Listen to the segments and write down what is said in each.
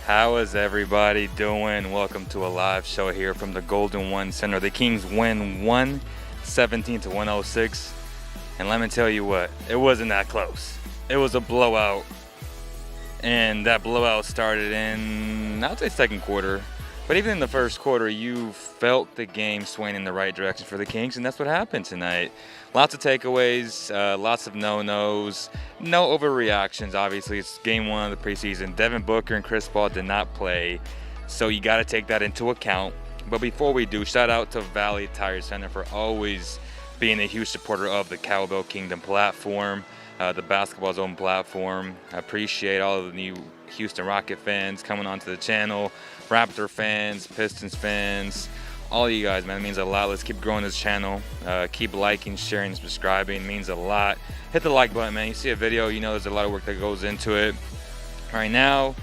How is everybody doing? Welcome to a live show here from the Golden One Center. The Kings win 117 to 106. And let me tell you what, it wasn't that close. It was a blowout. And that blowout started in, I would say, second quarter. But even in the first quarter, you felt the game swaying in the right direction for the Kings, and that's what happened tonight. Lots of takeaways, lots of no-nos, no overreactions. Obviously, it's game one of the preseason. Devin Booker and Chris Paul did not play, so you got to take that into account. But before we do, shout out to Valley Tire Center for always being a huge supporter of the Cowbell Kingdom platform, the Basketball Zone platform. I appreciate all of the new Houston Rocket fans coming onto the channel, Raptor fans, Pistons fans, all of you guys, man. It means a lot. Let's keep growing this channel. Keep liking, sharing, subscribing. It means a lot. Hit the like button, man. You see a video, you know there's a lot of work that goes into it. Right now,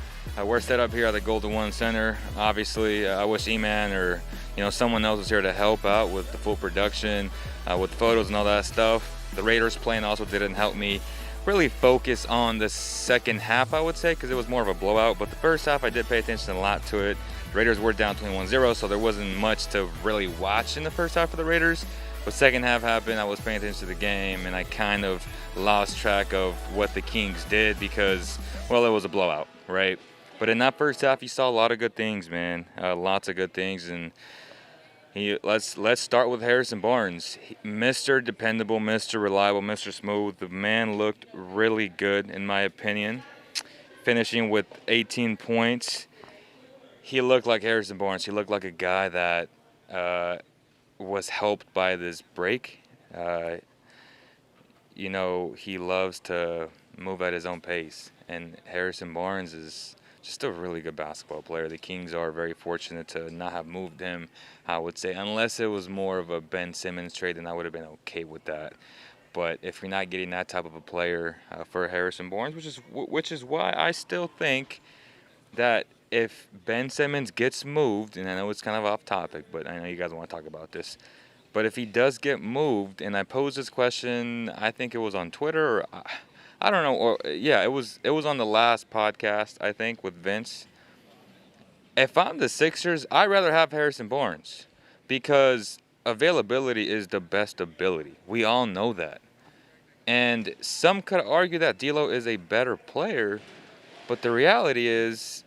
we're set up here at the Golden One Center. Obviously, I wish E-Man or someone else was here to help out with the full production, with photos and all that stuff. The Raiders playing also didn't help me really focus on the second half, I would say, because it was more of a blowout. But the first half, I did pay attention a lot to it. The Raiders were down 21-0, so there wasn't much to really watch in the first half for the Raiders. But second half happened, I was paying attention to the game, and I kind of lost track of what the Kings did because, well, it was a blowout, right? But in that first half, you saw a lot of good things, man. Lots of good things, and let's start with Harrison Barnes. Mr. Dependable, Mr. Reliable, Mr. Smooth. The man looked really good, in my opinion. Finishing with 18 points. He looked like Harrison Barnes. He looked like a guy that was helped by this break. He loves to move at his own pace. And Harrison Barnes is just a really good basketball player. The Kings are very fortunate to not have moved him, I would say. Unless it was more of a Ben Simmons trade, then I would have been okay with that. But if you're not getting that type of a player for Harrison Barnes, which is why I still think that if Ben Simmons gets moved, and I know it's kind of off topic, but I know you guys want to talk about this, but if he does get moved, and I posed this question, I think it was on Twitter, or I don't know, or yeah, it was on the last podcast, I think, with Vince. If I'm the Sixers, I'd rather have Harrison Barnes because availability is the best ability. We all know that. And some could argue that D'Lo is a better player, but the reality is,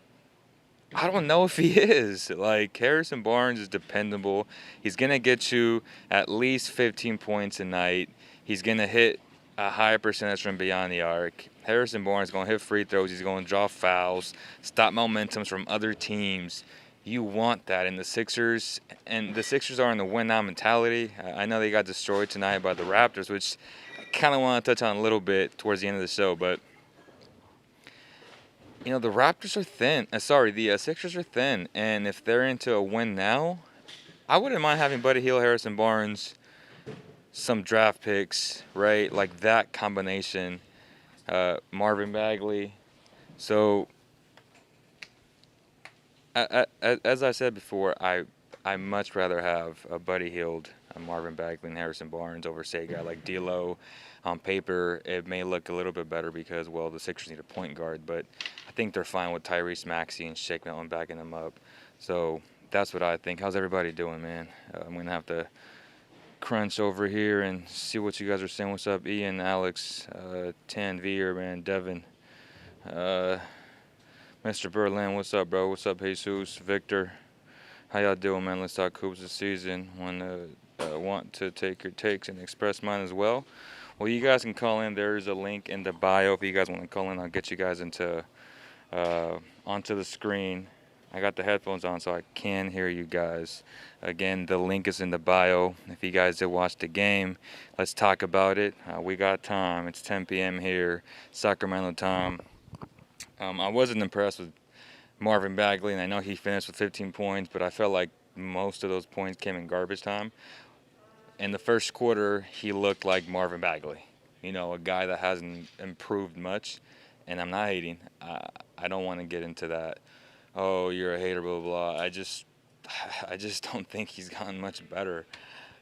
I don't know if he is. Like, Harrison Barnes is dependable. He's going to get you at least 15 points a night. He's going to hit a high percentage from beyond the arc. Harrison Barnes is going to hit free throws. He's going to draw fouls, stop momentums from other teams. You want that in the Sixers, and the Sixers are in the win-now mentality. I know they got destroyed tonight by the Raptors, which I kind of want to touch on a little bit towards the end of the show, but the Raptors are thin. The Sixers are thin, and if they're into a win now, I wouldn't mind having Buddy Hield, Harrison Barnes, some draft picks, right? Like that combination, Marvin Bagley. So, as I said before, I much rather have a Buddy Hield, a Marvin Bagley, and Harrison Barnes over, say, a guy like D'Lo. On paper, it may look a little bit better because, well, the Sixers need a point guard, but I think they're fine with Tyrese Maxey and Shake Milton backing them up. So that's what I think. How's everybody doing, man? I'm going to have to crunch over here and see what you guys are saying. What's up, Ian, Alex, Tan Veer, man, Devin, Mr. Berlin, what's up, bro? What's up, Jesus, Victor? How y'all doing, man? Let's talk hoops this season. Want to take your takes and express mine as well. Well, you guys can call in. There's a link in the bio if you guys want to call in. I'll get you guys onto the screen. I got the headphones on so I can hear you guys. Again, the link is in the bio. If you guys did watch the game, let's talk about it. We got time. It's 10 p.m. here, Sacramento time. I wasn't impressed with Marvin Bagley, and I know he finished with 15 points, but I felt like most of those points came in garbage time. In the first quarter, he looked like Marvin Bagley, a guy that hasn't improved much, and I'm not hating. I don't want to get into that, oh, you're a hater, blah, blah, blah. I just don't think he's gotten much better.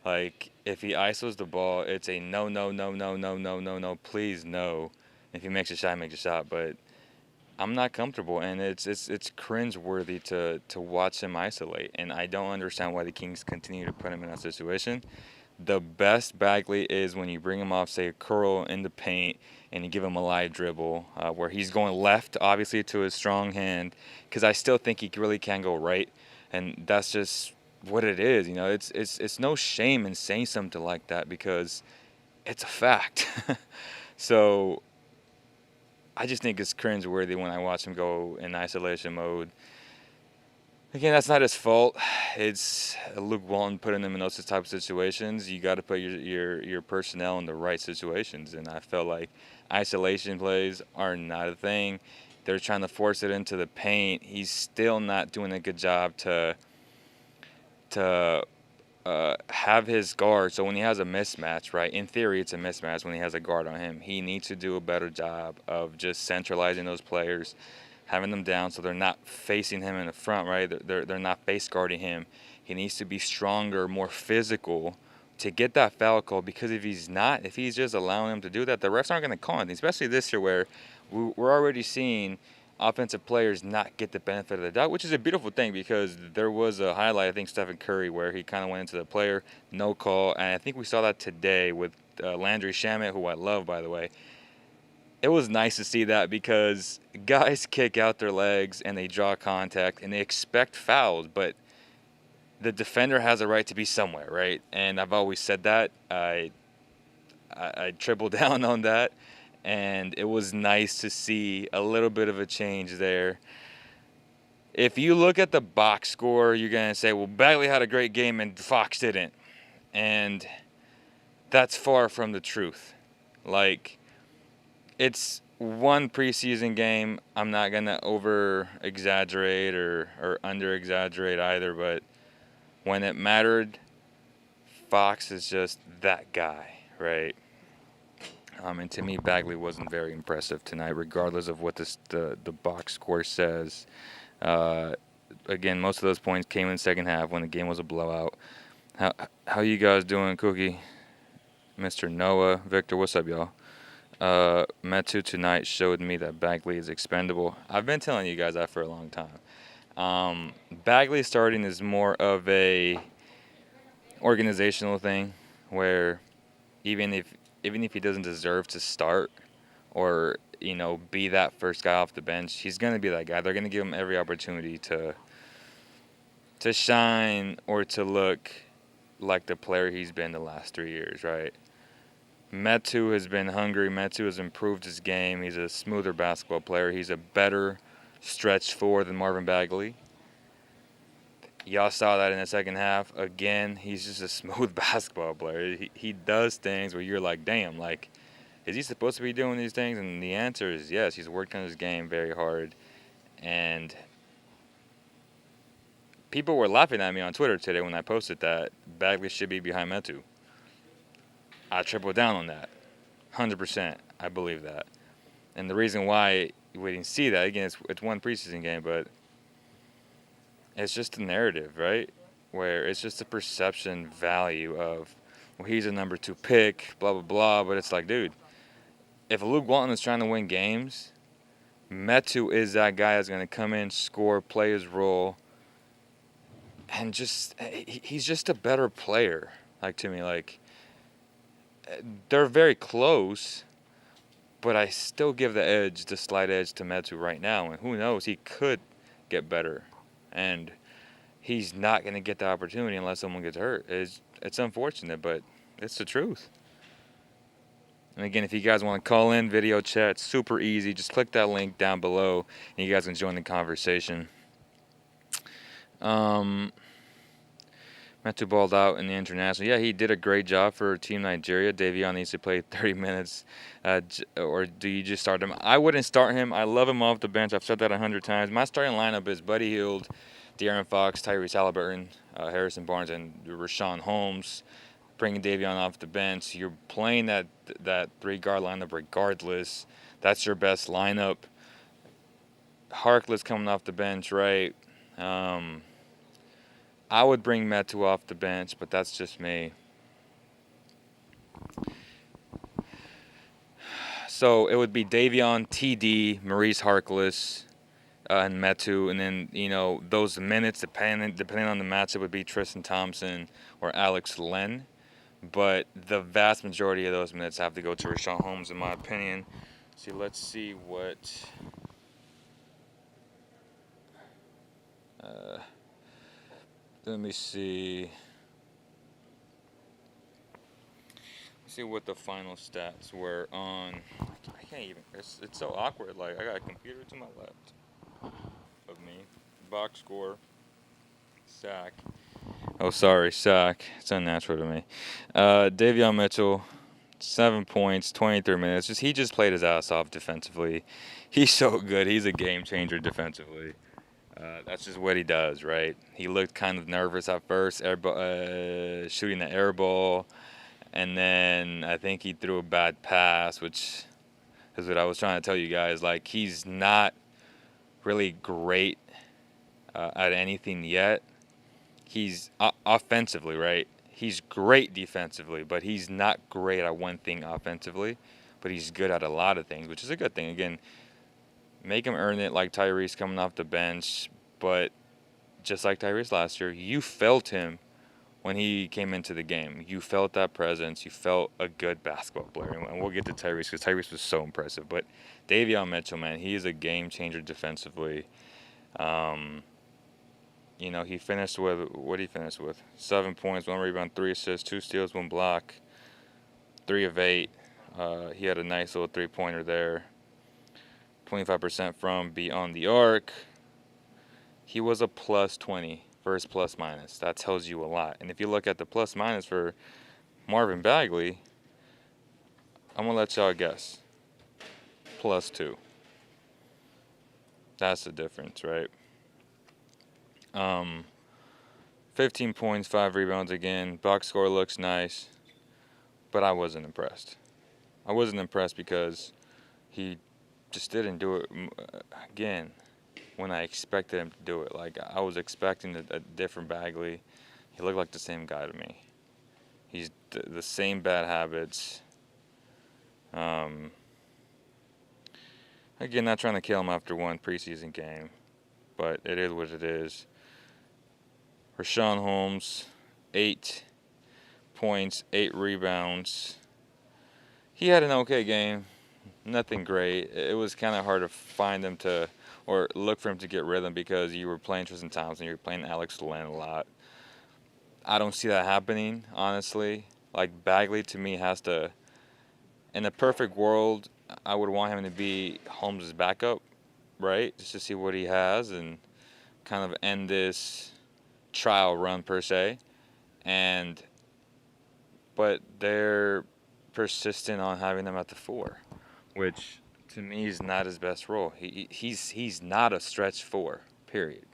Like, if he ISOs the ball, it's a no, please no. If he makes a shot, he makes a shot, but I'm not comfortable, and it's cringeworthy to watch him isolate, and I don't understand why the Kings continue to put him in that situation. The best Bagley is when you bring him off, say, a curl in the paint, and you give him a live dribble where he's going left, obviously, to his strong hand, because I still think he really can go right, and that's just what it is. It's no shame in saying something like that because it's a fact. So I just think it's cringeworthy when I watch him go in isolation mode. Again, that's not his fault. It's Luke Walton putting him in those type of situations. You got to put your personnel in the right situations, and I felt like isolation plays are not a thing. They're trying to force it into the paint. He's still not doing a good job to have his guard. So when he has a mismatch, right? In theory, it's a mismatch when he has a guard on him. He needs to do a better job of just centralizing those players, having them down so they're not facing him in the front, right? They're not face guarding him. He needs to be stronger, more physical to get that foul call, because if he's just allowing him to do that, the refs aren't going to call anything, especially this year where we're already seeing offensive players not get the benefit of the doubt, which is a beautiful thing because there was a highlight, I think, Stephen Curry, where he kind of went into the player, no call, and I think we saw that today with Landry Shamet, who I love, by the way. It was nice to see that because guys kick out their legs and they draw contact and they expect fouls, but the defender has a right to be somewhere, right? And I've always said that. I triple down on that, and it was nice to see a little bit of a change there. If you look at the box score, you're going to say, well, Bagley had a great game and Fox didn't. And that's far from the truth. Like, it's one preseason game. I'm not going to over-exaggerate or under-exaggerate either, but when it mattered, Fox is just that guy, right? And to me, Bagley wasn't very impressive tonight, regardless of what the box score says. Again, most of those points came in the second half when the game was a blowout. How you guys doing, Cookie? Mr. Noah, Victor, what's up, y'all? Metu tonight showed me that Bagley is expendable. I've been telling you guys that for a long time. Bagley starting is more of a organizational thing, where even if he doesn't deserve to start or be that first guy off the bench, he's going to be that guy. They're going to give him every opportunity to shine or to look like the player he's been the last 3 years, right? Metu has been hungry. Metu has improved his game. He's a smoother basketball player. He's a better stretch four than Marvin Bagley. Y'all saw that in the second half. Again, he's just a smooth basketball player. He does things where you're like, damn, like, is he supposed to be doing these things? And the answer is yes. He's worked on his game very hard. And people were laughing at me on Twitter today when I posted that Bagley should be behind Metu. I tripled down on that. 100%. I believe that. And the reason why we didn't see that, again, it's one preseason game, but it's just a narrative, right? Where it's just a perception value of, well, he's a number 2 pick, blah, blah, blah. But it's like, dude, if Luke Walton is trying to win games, Metu is that guy that's going to come in, score, play his role, and he's just a better player. Like, to me, like, they're very close, but I still give the slight edge to Metu right now. And who knows, he could get better. And he's not going to get the opportunity unless someone gets hurt. It's unfortunate, but it's the truth. And again, if you guys want to call in, video chat, it's super easy. Just click that link down below, and you guys can join the conversation. Metu balled out in the international. Yeah, he did a great job for Team Nigeria. Davion needs to play 30 minutes. Or do you just start him? I wouldn't start him. I love him off the bench. I've said that 100 times. My starting lineup is Buddy Hield, De'Aaron Fox, Tyrese Haliburton, Harrison Barnes, and Rashawn Holmes. Bringing Davion off the bench. You're playing that 3-guard lineup regardless. That's your best lineup. Harkless coming off the bench, right? I would bring Metu off the bench, but that's just me. So it would be Davion, TD, Maurice Harkless, and Metu, and then those minutes depending on the matchup would be Tristan Thompson or Alex Len. But the vast majority of those minutes have to go to Richaun Holmes, in my opinion. See, let's see what. Let me see. See what the final stats were on. I can't even. It's so awkward. Like I got a computer to my left of me. Box score. Sack. Oh, sorry, sack. It's unnatural to me. Davion Mitchell, 7 points, 23 minutes. He just played his ass off defensively. He's so good. He's a game changer defensively. That's just what he does, right? He looked kind of nervous at first, shooting the air ball. And then I think he threw a bad pass, which is what I was trying to tell you guys. Like, he's not really great at anything yet. He's offensively, right? He's great defensively, but he's not great at one thing offensively. But he's good at a lot of things, which is a good thing. Again, make him earn it like Tyrese coming off the bench. But just like Tyrese last year, you felt him when he came into the game. You felt that presence. You felt a good basketball player. And we'll get to Tyrese because Tyrese was so impressive. But Davion Mitchell, man, he is a game changer defensively. He finished with, what did he finish with? 7 points, 1 rebound, 3 assists, 2 steals, 1 block, 3 of 8. He had a nice little three-pointer there. 25% from beyond the arc. He was a plus 20 for his plus minus. That tells you a lot. And if you look at the plus minus for Marvin Bagley, I'm going to let y'all guess. Plus 2. That's the difference, right? 15 points, 5 rebounds again. Box score looks nice, but I wasn't impressed. I wasn't impressed because he just didn't do it again when I expected him to do it. Like, I was expecting a different Bagley. He looked like the same guy to me. He's the same bad habits. Again, not trying to kill him after one preseason game, but it is what it is. Richaun Holmes, 8 points, 8 rebounds. He had an okay game. Nothing great. It was kind of hard to find him or look for him to get rhythm because you were playing Tristan Thompson, you were playing Alex Len a lot. I don't see that happening, honestly. Like, Bagley, to me, has to, in a perfect world, I would want him to be Holmes' backup, right? Just to see what he has and kind of end this trial run, per se. But they're persistent on having him at the 4, which to me is not his best role. He's not a stretch 4, period.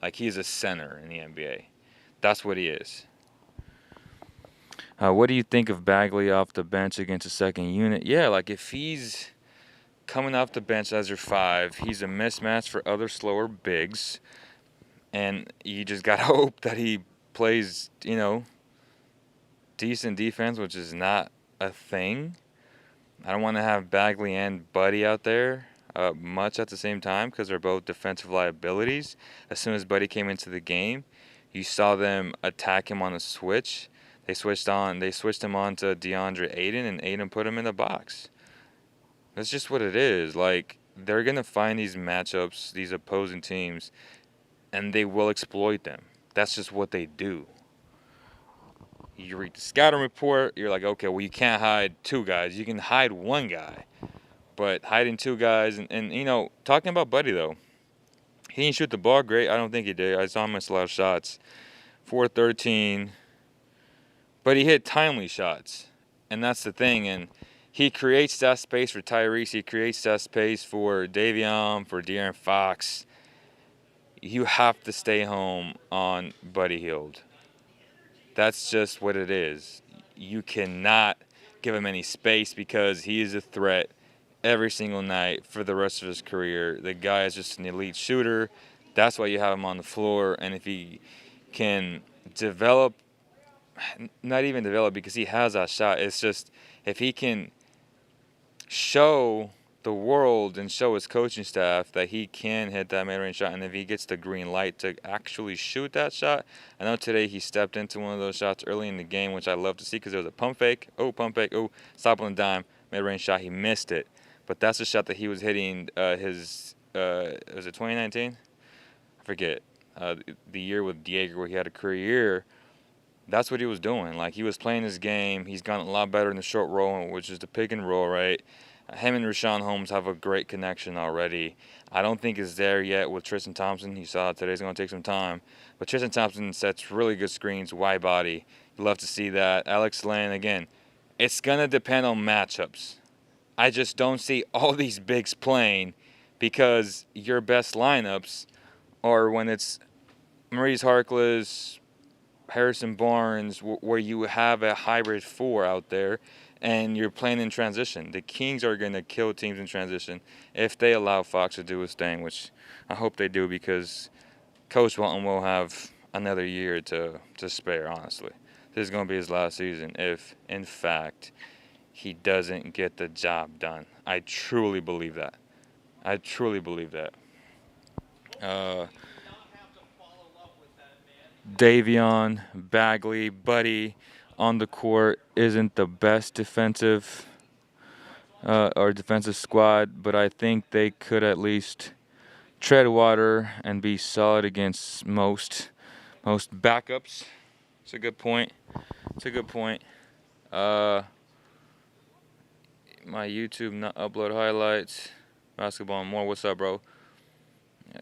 Like, he's a center in the NBA. That's what he is. What do you think of Bagley off the bench against a second unit? Yeah, like, if he's coming off the bench as your 5, he's a mismatch for other slower bigs. And you just got to hope that he plays, decent defense, which is not a thing. I don't want to have Bagley and Buddy out there much at the same time because they're both defensive liabilities. As soon as Buddy came into the game, you saw them attack him on a switch. They switched him on to DeAndre Ayton, and Ayton put him in the box. That's just what it is. Like, they're going to find these matchups, these opposing teams, and they will exploit them. That's just what they do. You read the scouting report, you're like, okay, well, you can't hide 2 guys. You can hide 1 guy. But hiding 2 guys, and talking about Buddy, though, he didn't shoot the ball great. I don't think he did. I saw him miss a lot of shots. 4-13. But he hit timely shots. And that's the thing. And he creates that space for Tyrese. He creates that space for Davion, for De'Aaron Fox. You have to stay home on Buddy Hield. That's just what it is. You cannot give him any space because he is a threat every single night for the rest of his career. The guy is just an elite shooter. That's why you have him on the floor. And if he can develop, not even develop because he has that shot, it's just if he can show the world and show his coaching staff that he can hit that mid-range shot, and if he gets the green light to actually shoot that shot. I know today he stepped into one of those shots early in the game, which I love to see because there was a pump fake, stop on the dime, mid-range shot, he missed it. But that's the shot that he was hitting was it 2019? I forget. The year with Diego where he had a career year. That's what he was doing. Like, he was playing his game. He's gotten a lot better in the short roll, which is the pick and roll, right? Him and Richaun Holmes have a great connection already. I don't think it's there yet with Tristan Thompson. You saw today's going to take some time. But Tristan Thompson sets really good screens, wide body. You love to see that. Alex Len, again, it's going to depend on matchups. I just don't see all these bigs playing because your best lineups are when it's Maurice Harkless, Harrison Barnes, where you have a hybrid four out there and you're playing in transition. The Kings are going to kill teams in transition if they allow Fox to do his thing, which I hope they do because Coach Walton will have another year to spare, honestly. This is going to be his last season if, in fact, he doesn't get the job done. I truly believe that. I truly believe that. Davion, Bagley, Buddy on the court isn't the best defensive or defensive squad, but I think they could at least tread water and be solid against most backups. It's a good point. My YouTube not upload highlights. Basketball and more. What's up, bro?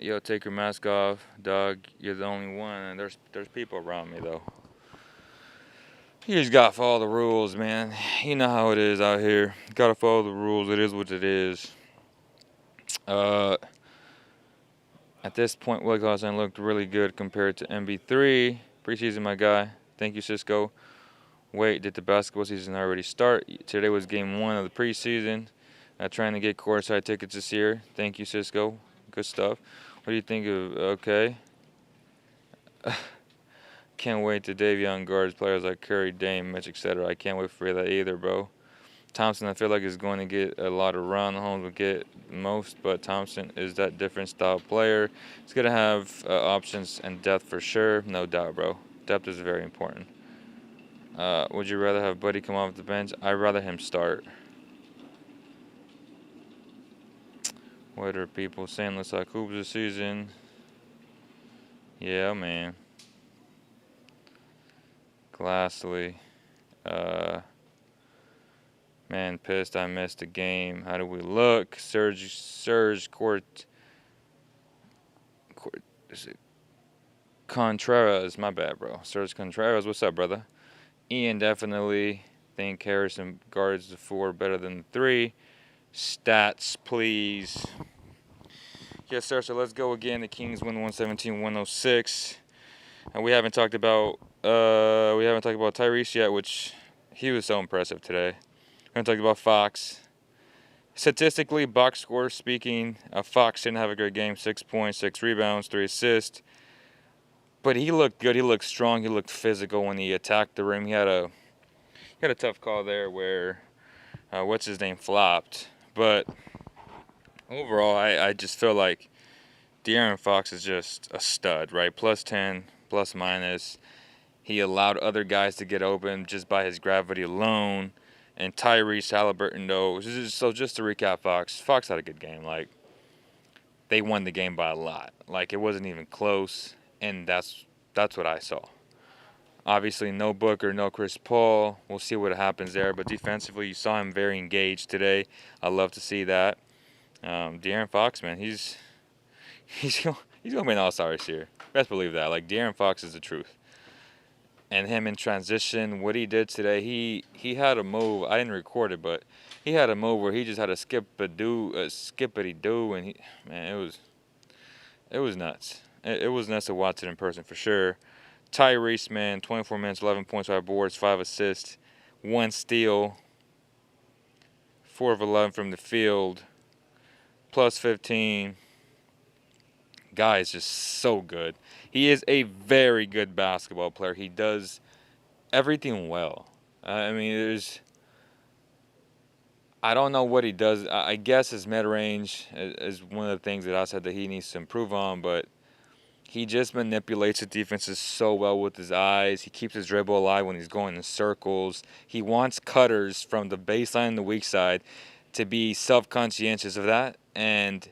Yo, take your mask off, dog. You're the only one, and there's people around me though. You just gotta follow the rules, man. You know how it is out here. Gotta follow the rules. It is what it is. At this point, Will Clausen looked really good compared to MB3 preseason, my guy. Thank you, Cisco. Wait, did the basketball season already start? Today was game 1 of the preseason. Trying to get courtside tickets this year. Thank you, Cisco. Good stuff. What do you think of? Okay. Can't wait to Davion guards players like Curry, Dame, Mitch, etc. I can't wait for that either, bro. Thompson, I feel like is going to get a lot of run. Holmes will get most, but Thompson is that different style player. He's going to have options and depth for sure. No doubt, bro. Depth is very important. Would you rather have Buddy come off the bench? I'd rather him start. What are people saying? Looks like hoops this season. Yeah, man. Glassly. Man, pissed I missed the game. How do we look? Serge is it Contreras? My bad, bro. Serge Contreras, what's up, brother? Ian definitely think Harrison guards the 4 better than the 3. Stats, please. Yes, sir. So let's go again. The Kings win 117-106. We haven't talked about Tyrese yet, which he was so impressive today. We're going to talk about Fox. Statistically, box score speaking, Fox didn't have a great game. 6 points, 6 rebounds, 3 assists. But he looked good. He looked strong. He looked physical when he attacked the rim. He had a tough call there where what's his name flopped. But overall, I just feel like De'Aaron Fox is just a stud, right? Plus 10, plus minus. He allowed other guys to get open just by his gravity alone. And Tyrese Haliburton, though. So just to recap, Fox had a good game. Like, they won the game by a lot. Like, it wasn't even close, and that's what I saw. Obviously, no Booker, no Chris Paul. We'll see what happens there. But defensively, you saw him very engaged today. I love to see that. De'Aaron Fox, man, he's going to be an all-star this year. Best believe that. Like, De'Aaron Fox is the truth. And him in transition, what he did today, he had a move. I didn't record it, but he had a move where he just had a skippity do, and it was nuts. It was nuts to watch it in person for sure. Tyrese, man, 24 minutes, 11 points, 5 boards, 5 assists, 1 steal, 4 of 11 from the field, plus 15. Guy is just so good. He is a very good basketball player. He does everything well. I mean, I don't know what he does. I guess his mid-range is one of the things that I said that he needs to improve on, but he just manipulates the defenses so well with his eyes. He keeps his dribble alive when he's going in circles. He wants cutters from the baseline and the weak side to be self-conscientious of that. And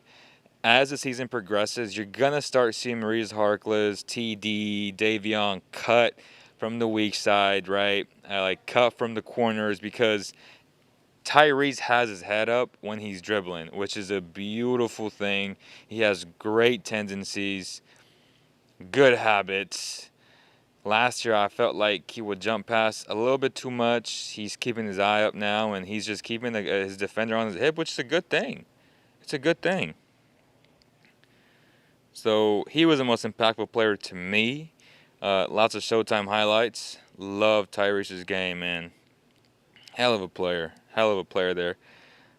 as the season progresses, you're going to start seeing Maurice Harkless, TD, Davion cut from the weak side, right? Like cut from the corners because Tyrese has his head up when he's dribbling, which is a beautiful thing. He has great tendencies, good habits. Last year, I felt like he would jump past a little bit too much. He's keeping his eye up now, and he's just keeping his defender on his hip, which is a good thing. It's a good thing. So he was the most impactful player to me. Lots of Showtime highlights. Love Tyrese's game, man. Hell of a player. Hell of a player there.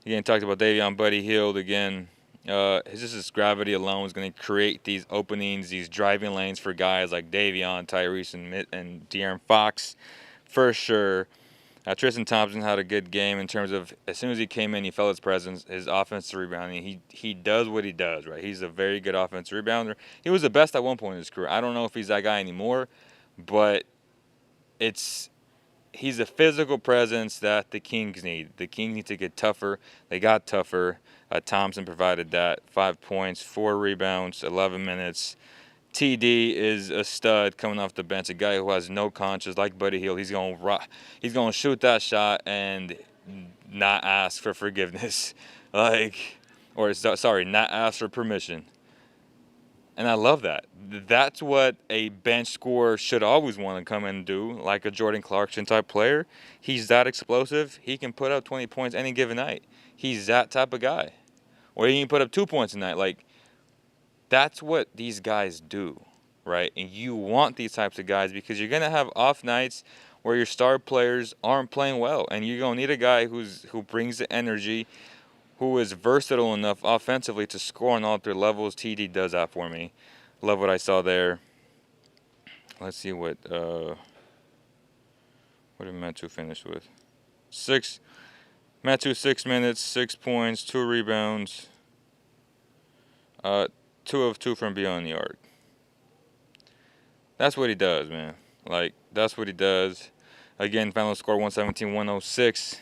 Again, talked about Davion Buddy Hield again. His gravity alone is going to create these openings, these driving lanes for guys like Davion, Tyrese, and De'Aaron Fox, for sure. Tristan Thompson had a good game in terms of as soon as he came in, he felt his presence, his offensive rebounding. He does what he does, right? He's a very good offensive rebounder. He was the best at one point in his career. I don't know if he's that guy anymore, but he's a physical presence that the Kings need. The Kings need to get tougher. They got tougher. Thompson provided that. 5 points, 4 rebounds, 11 minutes. TD is a stud coming off the bench, a guy who has no conscience, like Buddy Hield. He's going to shoot that shot and not ask for forgiveness, not ask for permission. And I love that. That's what a bench scorer should always want to come in and do, like a Jordan Clarkson type player. He's that explosive. He can put up 20 points any given night. He's that type of guy. Or he can put up 2 points a night. Like, that's what these guys do, right? And you want these types of guys because you're going to have off nights where your star players aren't playing well. And you're going to need a guy who brings the energy, who is versatile enough offensively to score on all 3 levels. TD does that for me. Love what I saw there. Let's see what did Metu finish with? Metu 6 minutes, 6 points, 2 rebounds, 2 of 2 from beyond the arc. That's what he does, man. Like, that's what he does. Again, final score 117-106.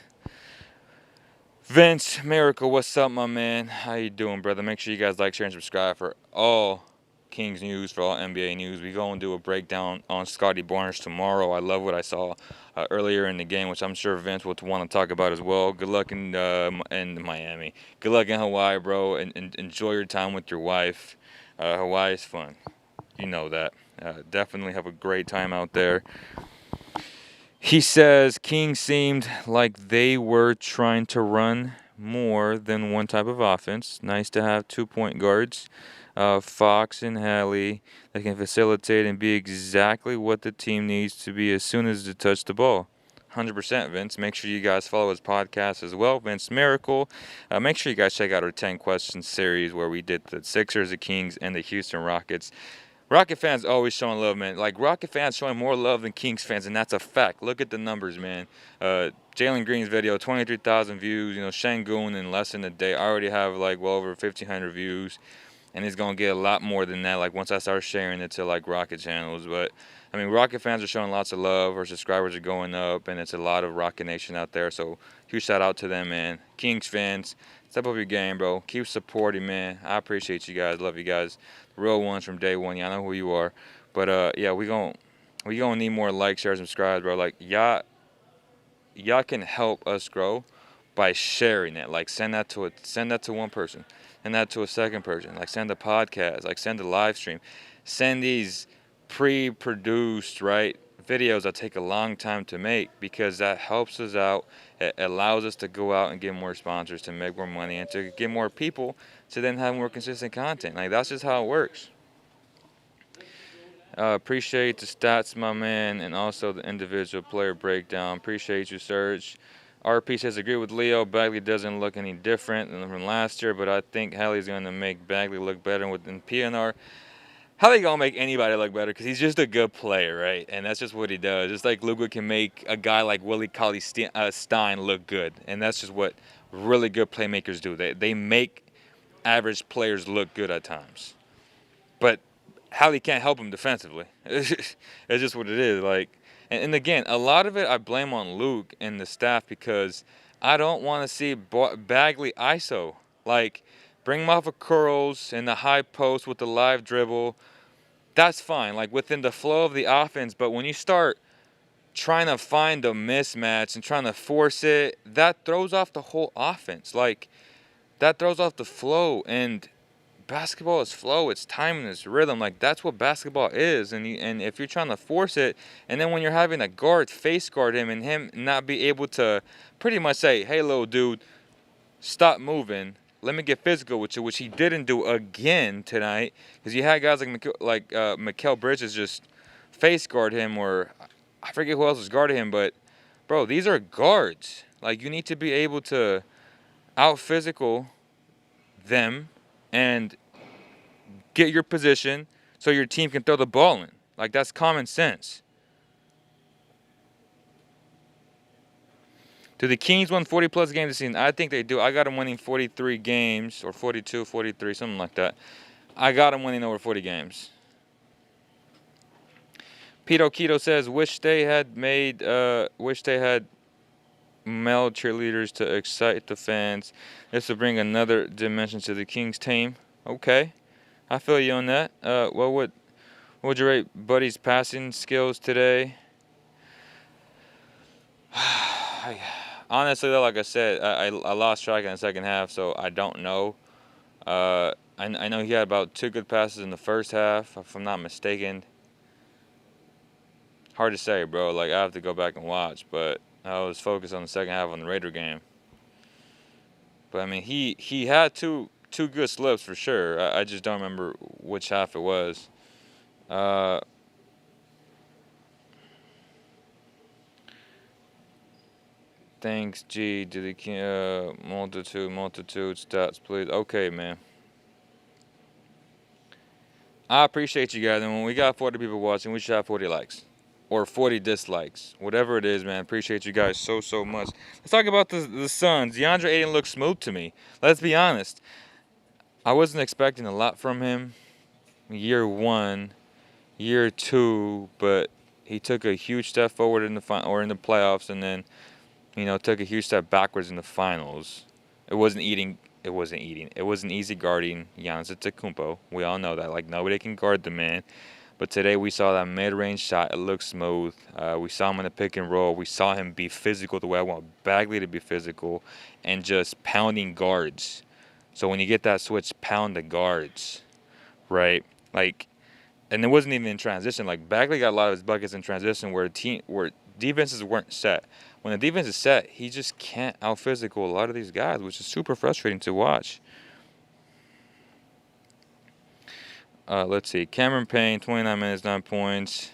Vince Miracle, what's up, my man? How you doing, brother? Make sure you guys like, share, and subscribe for all Kings news, for all NBA news. We go and do a breakdown on Scotty Barnes tomorrow. I love what I saw earlier in the game, which I'm sure Vince will want to talk about as well. Good luck in Miami. Good luck in Hawaii, bro, and enjoy your time with your wife. Hawaii is fun. You know that. Definitely have a great time out there. He says Kings seemed like they were trying to run more than one type of offense. Nice to have 2-point guards, Fox and Hallie, that can facilitate and be exactly what the team needs to be as soon as they touch the ball. 100%, Vince. Make sure you guys follow his podcast as well, Vince Miracle. Make sure you guys check out our 10 questions series where we did the Sixers, the Kings, and the Houston Rockets. Rocket fans always showing love, man. Like, Rocket fans showing more love than Kings fans, and that's a fact. Look at the numbers, man. Jalen Green's video, 23,000 views. Şengün in less than a day. I already have, like, well over 1,500 views, and it's going to get a lot more than that, like, once I start sharing it to, like, Rocket channels. But, I mean, Rocket fans are showing lots of love. Our subscribers are going up, and it's a lot of Rocket Nation out there. So, huge shout out to them, man. Kings fans, step up your game, bro. Keep supporting, man. I appreciate you guys. Love you guys. Real ones from day one. Y'all know who you are. But yeah, we gonna need more likes, shares, and subscribes, bro. Like, y'all can help us grow by sharing it. Like, send that to one person, send that to a second person. Like, send a podcast, like, send a live stream, send these pre-produced, right, videos that take a long time to make, because that helps us out. It allows us to go out and get more sponsors, to make more money, and to get more people to then have more consistent content. Like, that's just how it works. Appreciate the stats, my man, and also the individual player breakdown. Appreciate you, Serge. RP says, agree with Leo. Bagley doesn't look any different than from last year, but I think Hallie's going to make Bagley look better within PNR. Hallie going to make anybody look better because he's just a good player, right? And that's just what he does. Just like Luka can make a guy like Willie Cauley-Stein look good. And that's just what really good playmakers do. They make average players look good at times. But Hallie can't help him defensively. It's just what it is. Like, and again, a lot of it I blame on Luke and the staff because I don't want to see Bagley ISO. Like, bring him off of curls in the high post with the live dribble. That's fine, like within the flow of the offense. But when you start trying to find a mismatch and trying to force it, that throws off the whole offense. Like, that throws off the flow. And basketball is flow, it's time and it's rhythm. Like, that's what basketball is. And if you're trying to force it, and then when you're having a guard face guard him and him not be able to pretty much say, hey, little dude, stop moving, let me get physical with you, which he didn't do again tonight, because you had guys like Mikal Bridges just face guard him, or I forget who else was guarding him. But bro, these are guards. Like, you need to be able to out physical them and get your position so your team can throw the ball in. Like, that's common sense. Do the Kings win 40-plus games this season? I think they do. I got them winning 43 games, or 42, 43, something like that. I got them winning over 40 games. Pito Keto says, wish they had male cheerleaders to excite the fans. This will bring another dimension to the Kings team. Okay, I feel you on that. What would you rate Buddy's passing skills today? Honestly, though, like I said, I lost track in the second half, so I don't know. I know he had about 2 good passes in the first half, if I'm not mistaken. Hard to say, bro. Like, I have to go back and watch, but I was focused on the second half on the Raider game. But I mean, he had two good slips for sure. I just don't remember which half it was. Thanks, G. To the multitude stats, please. Okay, man. I appreciate you guys. And when we got 40 people watching, we should have 40 likes. Or 40 dislikes. Whatever it is, man. Appreciate you guys so much. Let's talk about the Suns. DeAndre Ayton looks smooth to me. Let's be honest. I wasn't expecting a lot from him year 1, year 2, but he took a huge step forward in the in the playoffs, and then, took a huge step backwards in the finals. It wasn't easy guarding Giannis Antetokounmpo. We all know that. Like, nobody can guard the man. But today we saw that mid-range shot. It looked smooth. We saw him in the pick and roll. We saw him be physical the way I want Bagley to be physical, and just pounding guards. So when you get that switch, pound the guards, right? Like, and it wasn't even in transition. Like, Bagley got a lot of his buckets in transition where defenses weren't set. When the defense is set, he just can't out-physical a lot of these guys, which is super frustrating to watch. Let's see. Cameron Payne, 29 minutes, 9 points.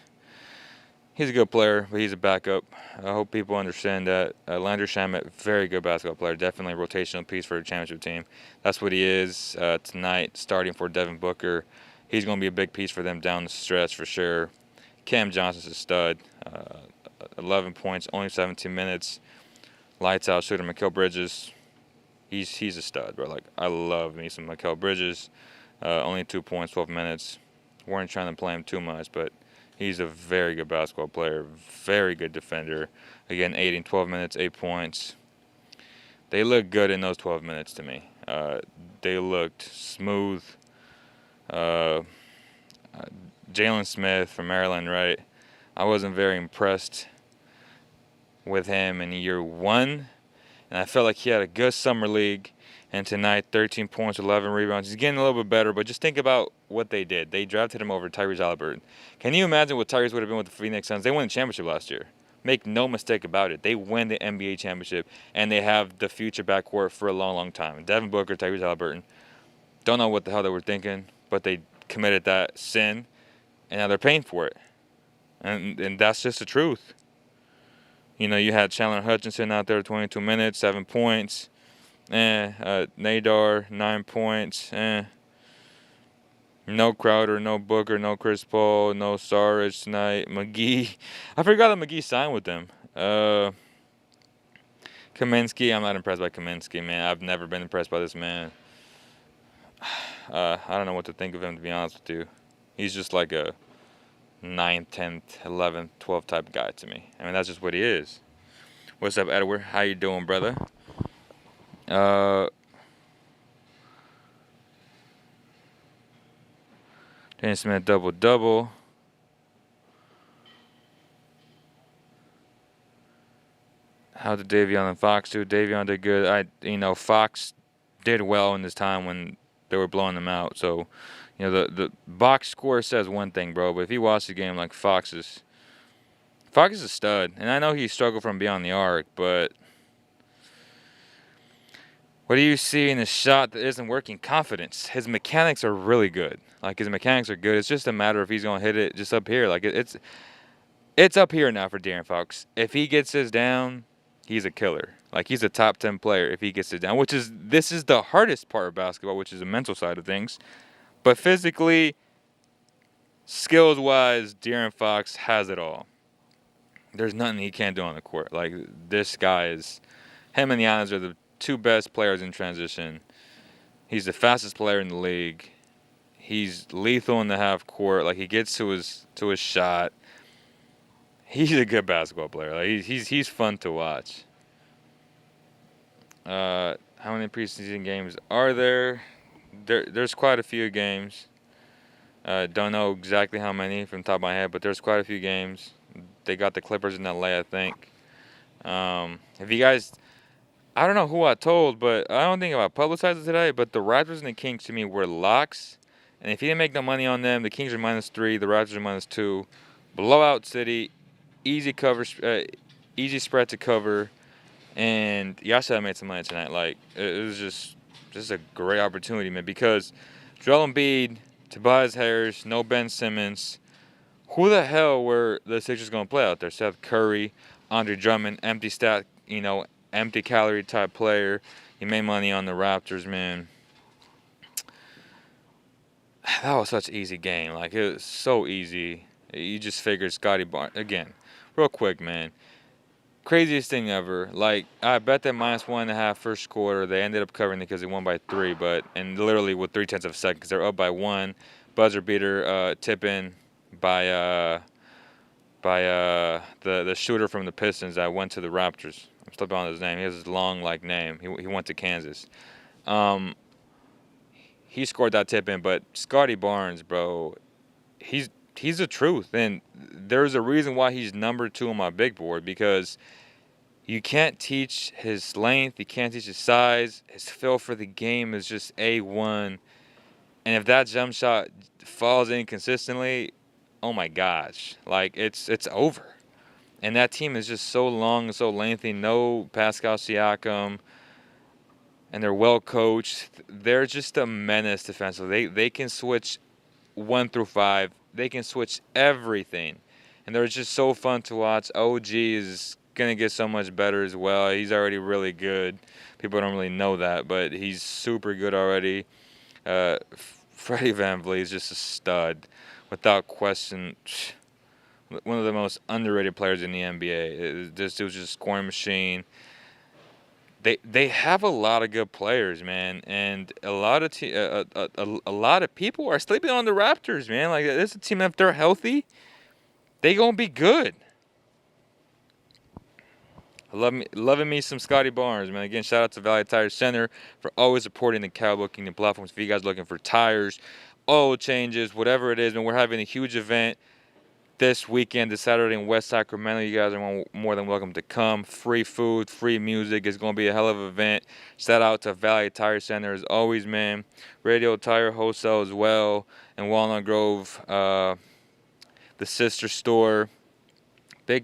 He's a good player, but he's a backup. I hope people understand that. Landry Shamet, very good basketball player. Definitely a rotational piece for a championship team. That's what he is tonight, starting for Devin Booker. He's going to be a big piece for them down the stretch for sure. Cam Johnson's a stud. 11 points, only 17 minutes. Lights out shooter. Mikal Bridges, he's a stud, bro. Like, I love me some Mikal Bridges. Only 2 points, 12 minutes. Weren't trying to play him too much, but he's a very good basketball player, very good defender. Again, 8 in 12 minutes, 8 points. They looked good in those 12 minutes to me. They looked smooth. Jalen Smith from Maryland, right? I wasn't very impressed with him in year 1, and I felt like he had a good summer league. And tonight, 13 points, 11 rebounds. He's getting a little bit better, but just think about what they did. They drafted him over Tyrese Haliburton. Can you imagine what Tyrese would have been with the Phoenix Suns? They won the championship last year. Make no mistake about it. They win the NBA championship, and they have the future backcourt for a long time. Devin Booker, Tyrese Haliburton. Don't know what the hell they were thinking, but they committed that sin, and now they're paying for it. And that's just the truth. You had Chandler Hutchinson out there, 22 minutes, 7 points. Nadar, 9 points. No Crowder, no Booker, no Chris Paul, no Saric tonight. McGee. I forgot that McGee signed with them. Because Kaminsky, I'm not impressed by Kaminsky, man. I've never been impressed by this man. I don't know what to think of him, to be honest with you. He's just like a 9th, 10th, 11th, 12th type guy to me. I mean, that's just what he is. What's up, Edward? How you doing, brother? Dennis Smith double-double. How did Davion and Fox do? Davion did good. Fox did well in this time when they were blowing them out. So, the box score says one thing, bro. But if you watch the game, like Fox is a stud. And I know he struggled from beyond the arc, but what do you see in his shot that isn't working? Confidence. His mechanics are really good. Like, his mechanics are good. It's just a matter if he's going to hit it just up here. Like, it's up here now for De'Aaron Fox. If he gets this down, he's a killer. Like, he's a top 10 player if he gets it down, this is the hardest part of basketball, which is the mental side of things. But physically, skills-wise, De'Aaron Fox has it all. There's nothing he can't do on the court. Like, this guy him and Giannis are the two best players in transition. He's the fastest player in the league. He's lethal in the half court. Like, he gets to his shot. He's a good basketball player. Like, he's fun to watch. How many preseason games are there? There's quite a few games. Don't know exactly how many from the top of my head, but there's quite a few games. They got the Clippers in LA, I think. If you guys, I don't know who I told, but I don't think I publicized it today, but the Raptors and the Kings to me were locks. And if you didn't make no money on them, the Kings are -3, the Raptors are -2. Blowout city, easy cover, easy spread to cover. And y'all should have made some money tonight. Like, it was just a great opportunity, man, because Joel Embiid, Tobias Harris, no Ben Simmons. Who the hell were the Sixers going to play out there? Seth Curry, Andre Drummond, empty stat, empty calorie type player. He made money on the Raptors, man. That was such an easy game. Like, it was so easy. You just figured Scotty Barnes. Again, real quick, man. Craziest thing ever. Like, I bet that -1.5 first quarter. They ended up covering it because they won by 3, and literally with 0.3 of a second because they're up by 1. Buzzer beater, tip in by the shooter from the Pistons that went to the Raptors. I'm still on his name. He has his long name. He went to Kansas. He scored that tip in, but Scotty Barnes, bro, he's the truth, and there's a reason why he's number 2 on my big board, because you can't teach his length, you can't teach his size. His feel for the game is just A1, and if that jump shot falls in consistently, oh my gosh, like it's over. And that team is just so long and so lengthy. No Pascal Siakam, and they're well coached. They're just a menace defensively. They can switch 1 through 5. They can switch everything, and they're just so fun to watch. OG is gonna get so much better as well. He's already really good. People don't really know that, but he's super good already. Freddie VanVleet is just a stud, without question. One of the most underrated players in the NBA. This was just a scoring machine. They have a lot of good players, man, and a lot of people are sleeping on the Raptors, man. Like, this is a team, if they're healthy, they gonna be good. Loving me some Scotty Barnes, man. Again, shout out to Valley Tire Center for always supporting the Cowboy Kingdom platforms. If you guys looking for tires, oil changes, whatever it is, man, we're having a huge event this weekend, this Saturday in West Sacramento. You guys are more than welcome to come. Free food, free music. It's going to be a hell of an event. Shout out to Valley Tire Center as always, man. Radio Tire Wholesale as well. And Walnut Grove, the sister store. They're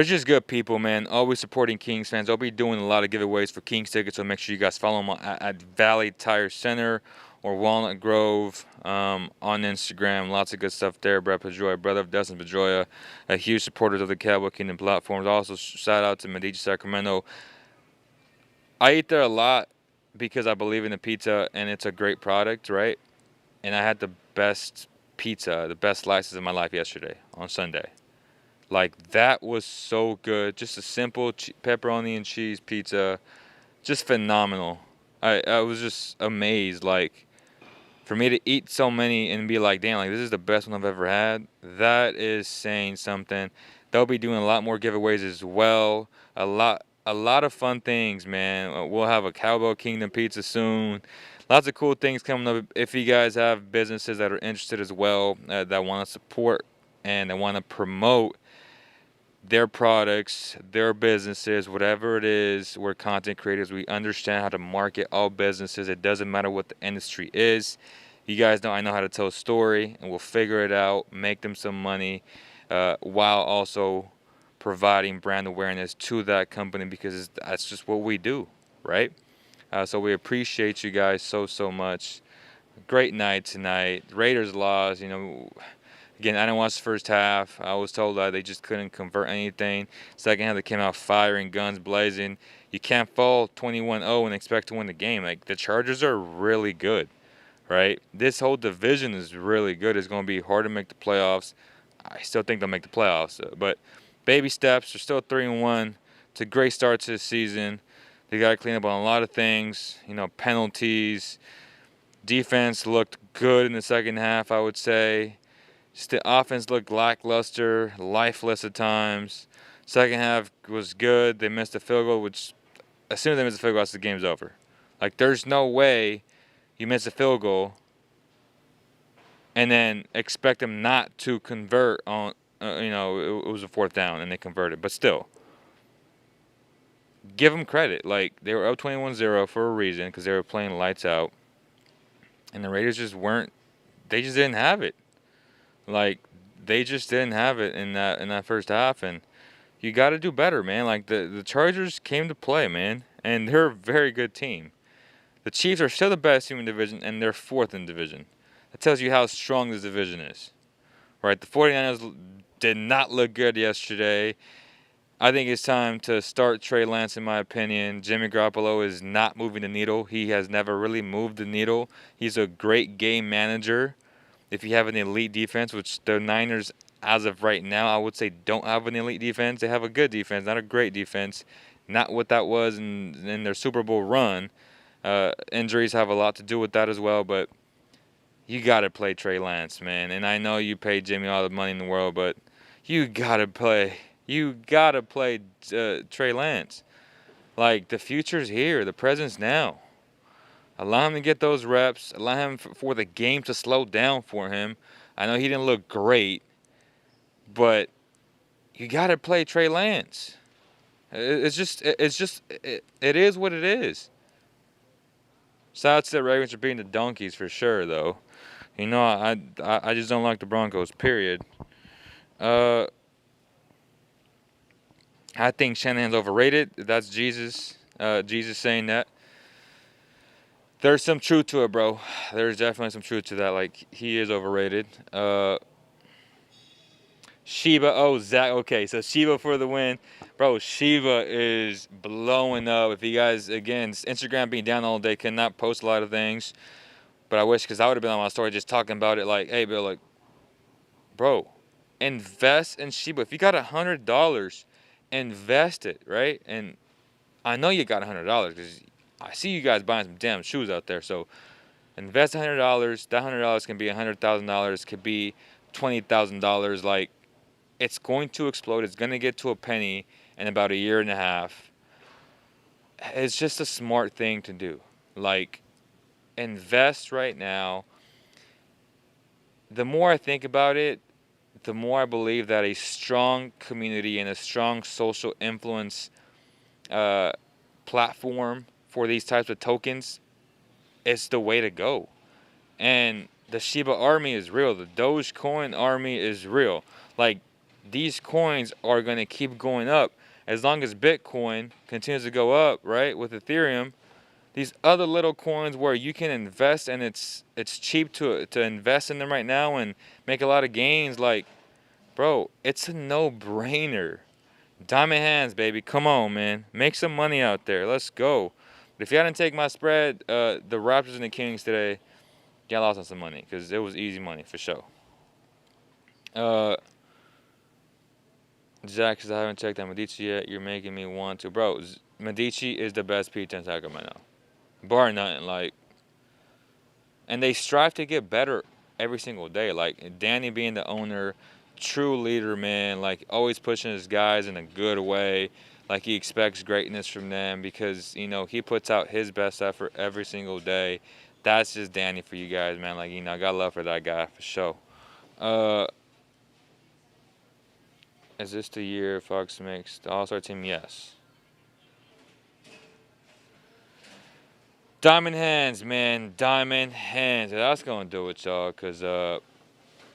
just good people, man. Always supporting Kings fans. I'll be doing a lot of giveaways for Kings tickets, so make sure you guys follow them at Valley Tire Center or Walnut Grove on Instagram. Lots of good stuff there. Brett Pedroia, brother of Dustin Pedroia, a huge supporter of the Cowboy Kingdom platforms. Also, shout out to Medici, Sacramento. I eat there a lot because I believe in the pizza, and it's a great product, right? And I had the best pizza, the best slices of my life yesterday on Sunday. Like, that was so good. Just a simple pepperoni and cheese pizza. Just phenomenal. I was just amazed. Like, for me to eat so many and be like, damn, like, this is the best one I've ever had, that is saying something. They'll be doing a lot more giveaways as well. A lot of fun things, man. We'll have a Cowboy Kingdom pizza soon. Lots of cool things coming up. If you guys have businesses that are interested as well, that want to support and that want to promote their products, their businesses, whatever it is, we're content creators. We understand how to market all businesses. It doesn't matter what the industry is. You guys know I know how to tell a story, and we'll figure it out, make them some money, while also providing brand awareness to that company, because that's just what we do, right? So we appreciate you guys so much. Great night tonight. Raiders lost. Again, I didn't watch the first half. I was told that they just couldn't convert anything. Second half, they came out firing, guns blazing. You can't fall 21-0 and expect to win the game. Like, the Chargers are really good, right? This whole division is really good. It's going to be hard to make the playoffs. I still think they'll make the playoffs, but baby steps. They're still 3-1. It's a great start to the season. They got to clean up on a lot of things. Penalties. Defense looked good in the second half, I would say. Just the offense looked lackluster, lifeless at times. Second half was good. They missed a field goal, which, as soon as they miss a field goal, the game's over. Like, there's no way you miss a field goal and then expect them not to convert on, it was a fourth down and they converted. But still, give them credit. Like, they were up 21-0 for a reason, because they were playing lights out. And the Raiders they just didn't have it. Like, they just didn't have it in that first half, and you got to do better, man. Like, the Chargers came to play, man, and they're a very good team. The Chiefs are still the best team in the division, and they're fourth in the division. That tells you how strong this division is, right? The 49ers did not look good yesterday. I think it's time to start Trey Lance, in my opinion. Jimmy Garoppolo is not moving the needle. He has never really moved the needle. He's a great game manager. If you have an elite defense, which the Niners, as of right now, I would say don't have an elite defense. They have a good defense, not a great defense. Not what that was in their Super Bowl run. Injuries have a lot to do with that as well, but you got to play Trey Lance, man. And I know you paid Jimmy all the money in the world, but you got to play. You got to play Trey Lance. Like, the future's here. The present's now. Allow him to get those reps. Allow him for the game to slow down for him. I know he didn't look great, but you got to play Trey Lance. It is what it is. Shout out to the Ravens for being the donkeys for sure, though. I just don't like the Broncos, period. I think Shanahan's overrated. That's Jesus. Jesus saying that. There's some truth to it, bro. There's definitely some truth to that. Like, he is overrated. Sheba. Oh, Zach. Okay, so Sheba for the win. Bro, Sheba is blowing up. If you guys, again, Instagram being down all day, cannot post a lot of things. But I wish, because I would have been on my story just talking about it. Like, hey, Bill, like, bro, invest in Sheba. If you got $100, invest it, right? And I know you got $100 because I see you guys buying some damn shoes out there. So invest $100. That $100 can be $100,000. Could be $20,000. Like, it's going to explode. It's going to get to a penny in about a year and a half. It's just a smart thing to do. Like, invest right now. The more I think about it, the more I believe that a strong community and a strong social influence platform for these types of tokens is the way to go. And the Shiba army is real. The Dogecoin army is real. Like, these coins are going to keep going up as long as Bitcoin continues to go up, right? With Ethereum, these other little coins where you can invest and it's cheap to invest in them right now and make a lot of gains. Like, bro, it's a no-brainer. Diamond hands, baby. Come on, man. Make some money out there. Let's go. But if you hadn't taken my spread, the Raptors and the Kings today, you lost on some money because it was easy money for sure. Jack says, I haven't checked on Medici yet. You're making me want to. Bro, Medici is the best pizza in Sacramento. Bar nothing. Like, and they strive to get better every single day. Like, Danny being the owner, true leader, man. Like, always pushing his guys in a good way. Like, he expects greatness from them because, you know, he puts out his best effort every single day. That's just Danny for you guys, man. Like, you know, I got love for that guy for sure. Is this the year Fox makes the All-Star team? Yes. Diamond hands, man. Diamond hands. That's going to do it, y'all, because,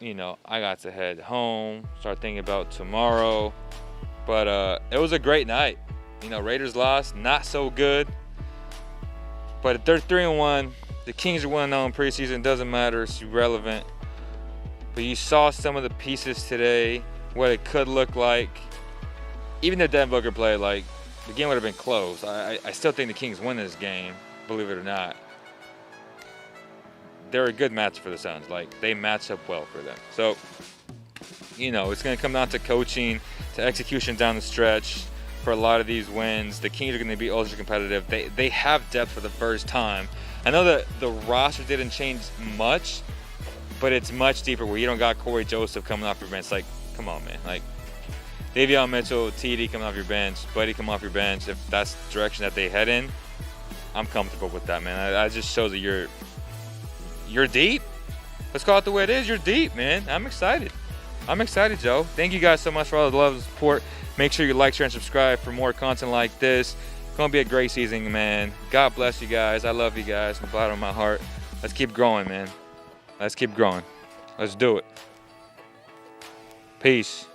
you know, I got to head home, start thinking about tomorrow. But it was a great night. You know, Raiders lost, not so good. But they're 3-1. The Kings are 1-0 in preseason. Doesn't matter. It's irrelevant. But you saw some of the pieces today, what it could look like. Even if Devin Booker played, like, the game would have been close. I still think the Kings win this game, believe it or not. They're a good match for the Suns. Like, they match up well for them. So, you know, it's going to come down to coaching, to execution down the stretch for a lot of these wins. The Kings are going to be ultra competitive. They have depth for the first time. I know that the roster didn't change much, but it's much deeper where you don't got Corey Joseph coming off your bench. Like, come on, man. Like, Davion Mitchell, TD coming off your bench, Buddy coming off your bench. If that's the direction that they head in, I'm comfortable with that, man. That just shows that you're deep. Let's call it the way it is. You're deep, man. I'm excited. I'm excited, Joe. Thank you guys so much for all the love and support. Make sure you like, share, and subscribe for more content like this. It's going to be a great season, man. God bless you guys. I love you guys from the bottom of my heart. Let's keep growing, man. Let's keep growing. Let's do it. Peace.